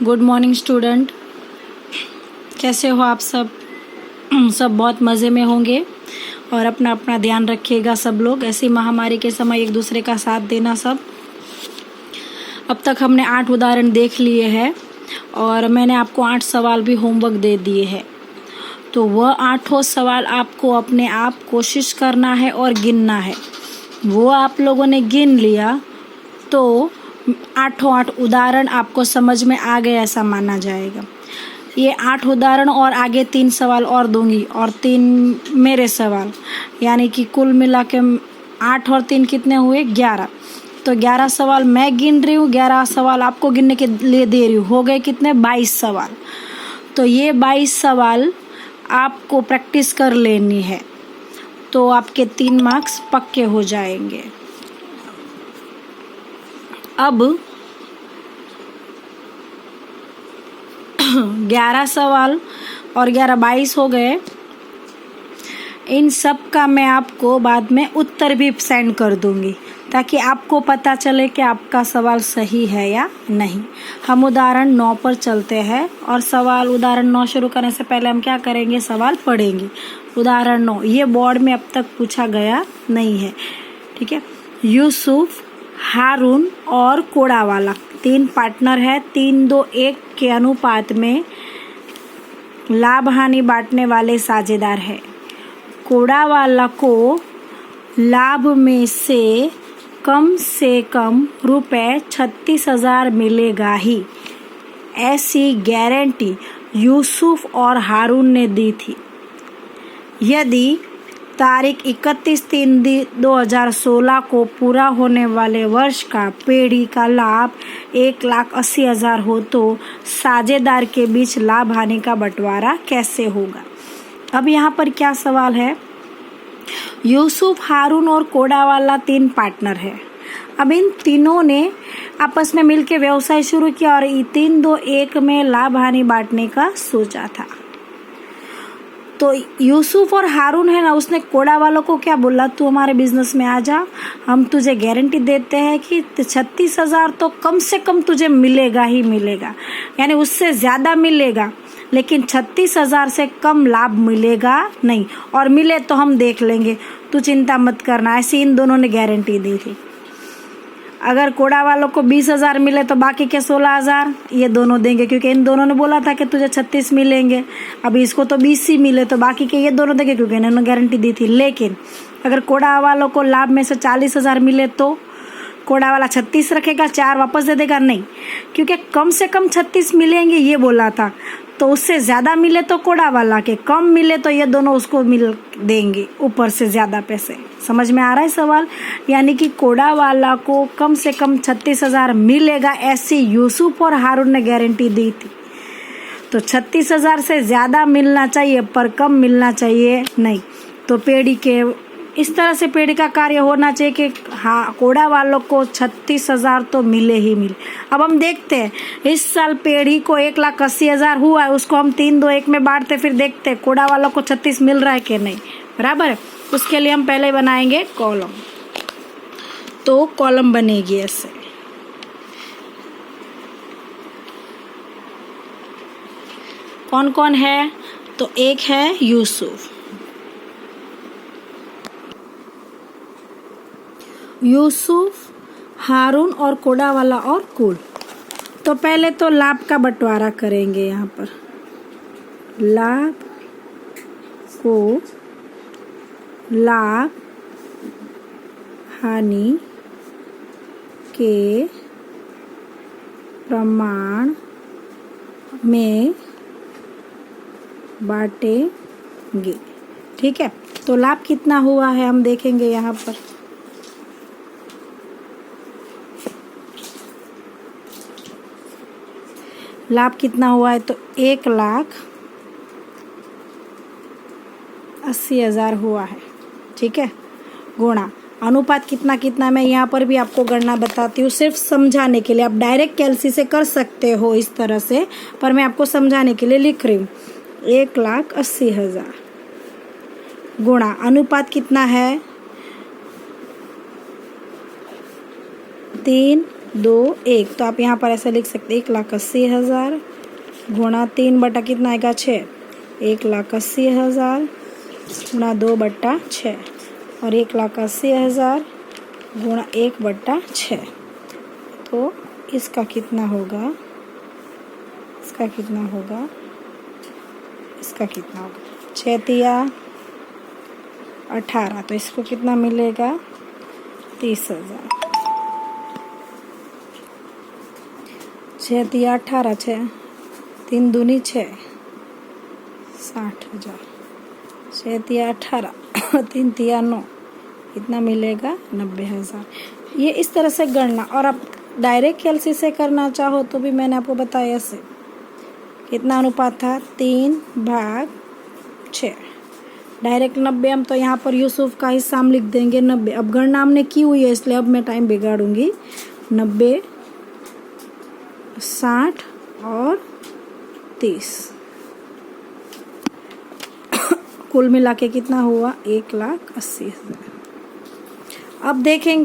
Good morning student, कैसे हो आप सब? सब बहुत मज़े में होंगे और अपना अपना ध्यान रखिएगा सब लोग। ऐसी महामारी के समय एक दूसरे का साथ देना सब। अब तक हमने 8 उदाहरण देख लिए हैं और मैंने आपको 8 सवाल भी होमवर्क दे दिए हैं। तो वह 8 सवाल आपको अपने आप कोशिश करना है और गिनना है। वो आप लोगों ने गिन लिया तो 8 उदाहरण आपको समझ में आ गए ऐसा माना जाएगा। ये 8 उदाहरण और आगे 3 सवाल और दूंगी और 3 मेरे सवाल, यानी कि कुल मिला के 8 और 3 कितने हुए? 11। तो 11 सवाल मैं गिन रही हूँ, 11 सवाल आपको गिनने के लिए दे रही हूँ। हो गए कितने? 22 सवाल। तो ये 22 सवाल आपको प्रैक्टिस कर लेनी है तो आपके 3 मार्क्स पक्के हो जाएंगे। अब 11 सवाल और 11 22 हो गए। इन सब का मैं आपको बाद में उत्तर भी सेंड कर दूंगी ताकि आपको पता चले कि आपका सवाल सही है या नहीं। हम उदाहरण 9 पर चलते हैं और उदाहरण 9 शुरू करने से पहले हम क्या करेंगे? सवाल पढ़ेंगे। उदाहरण 9 ये बोर्ड में अब तक पूछा गया नहीं है, ठीक है। यूसुफ, हारून और कोड़ावाला 3 पार्टनर है। 3-2-1 के अनुपात में लाभ हानि बांटने वाले साझेदार है। कोड़ावाला को लाभ में से कम रुपए 36,000 मिलेगा ही, ऐसी गारंटी यूसुफ और हारून ने दी थी। यदि तारीख 31/3/2016 को पूरा होने वाले वर्ष का पेढ़ी का लाभ 1,80,000 हो तो साझेदार के बीच लाभ हानि का बंटवारा कैसे होगा? अब यहाँ पर क्या सवाल है? यूसुफ, हारून और कोड़ावाला 3 पार्टनर है। अब इन तीनों ने आपस में मिलकर व्यवसाय शुरू किया और 3-2-1 में लाभ हानि बांटने का सोचा था। तो यूसुफ और हारून है ना, उसने कोड़ावालों को क्या बोला? तू हमारे बिजनेस में आ जा, हम तुझे गारंटी देते हैं कि 36,000 तो कम से कम तुझे मिलेगा ही मिलेगा, यानी उससे ज़्यादा मिलेगा, लेकिन 36,000 से कम लाभ मिलेगा नहीं, और मिले तो हम देख लेंगे, तू चिंता मत करना। ऐसी इन दोनों ने गारंटी दी थी। अगर कोड़ा वालों को 20,000 मिले तो बाकी के 16,000 ये दोनों देंगे, क्योंकि इन दोनों ने बोला था कि तुझे 36 मिलेंगे। अभी इसको तो 20 ही मिले तो बाकी के ये दोनों देंगे, क्योंकि इन्होंने गारंटी दी थी। लेकिन अगर कोड़ा वालों को लाभ में से 40,000 मिले तो कोड़ा वाला 36 रखेगा, 4 वापस दे देगा? नहीं, क्योंकि कम से कम 36 मिलेंगे ये बोला था। तो उससे ज़्यादा मिले तो कोड़ा वाला के, कम मिले तो ये दोनों उसको मिल देंगे ऊपर से ज़्यादा पैसे। समझ में आ रहा है सवाल? यानी कि कोड़ा वाला को कम से कम 36,000 मिलेगा, ऐसी यूसुफ और हारून ने गारंटी दी थी। तो 36,000 से ज़्यादा मिलना चाहिए पर कम मिलना चाहिए नहीं। तो पेढ़ी के इस तरह से पेढ़ी का कार्य होना चाहिए कि हाँ, कोड़ा वालों को 36,000 तो मिले ही मिले। अब हम देखते हैं, इस साल पेढ़ी को 1,80,000 हुआ है, उसको हम 3-2-1 में बांटते, फिर देखते हैं कोड़ा वालों को 36 मिल रहा है कि नहीं। बराबर है? उसके लिए हम पहले बनाएंगे कॉलम। तो कॉलम बनेगी ऐसे, कौन कौन है? तो एक है यूसुफ, हारून और कोड़ावाला और कुल। तो पहले तो लाभ का बंटवारा करेंगे। यहाँ पर लाभ को लाभ हानि के प्रमाण में बांटेंगे, ठीक है। तो लाभ कितना हुआ है हम देखेंगे। यहाँ पर लाभ कितना हुआ है? तो 1,80,000 हुआ है, ठीक है। गुणा अनुपात कितना मैं यहाँ पर भी आपको गणना बताती हूँ सिर्फ समझाने के लिए। आप डायरेक्ट कैलसी से कर सकते हो इस तरह से, पर मैं आपको समझाने के लिए लिख रही हूँ। 1,80,000 गुणा अनुपात कितना है? 3 2 1, तो आप यहाँ पर ऐसे लिख सकते 1,80,000 गुणा 3 बटा कितना आएगा 6, 1,80,000 गुणा 2 बटा 6 और 1,80,000 गुणा 1 बटा 6। तो इसका कितना होगा, इसका कितना होगा, इसका कितना होगा 6 तिया 18, तो इसको कितना मिलेगा 30,000। 6 तिया 18, 6 3 दूनी 6 60,000, 6 तिया 18 3 तिया 9, कितना मिलेगा 90,000। ये इस तरह से गणना, और आप डायरेक्ट कैलसी से करना चाहो तो भी मैंने आपको बताया ऐसे। कितना अनुपात था 3/6। डायरेक्ट 90 हम तो यहाँ पर यूसुफ का हिस्सा हम लिख देंगे 90। अब गणना हमने की हुई है इसलिए अब मैं टाइम बिगाड़ूंगी। 90 60 और 30 कुल मिला के कितना हुआ 1,80,000। अब देखेंगे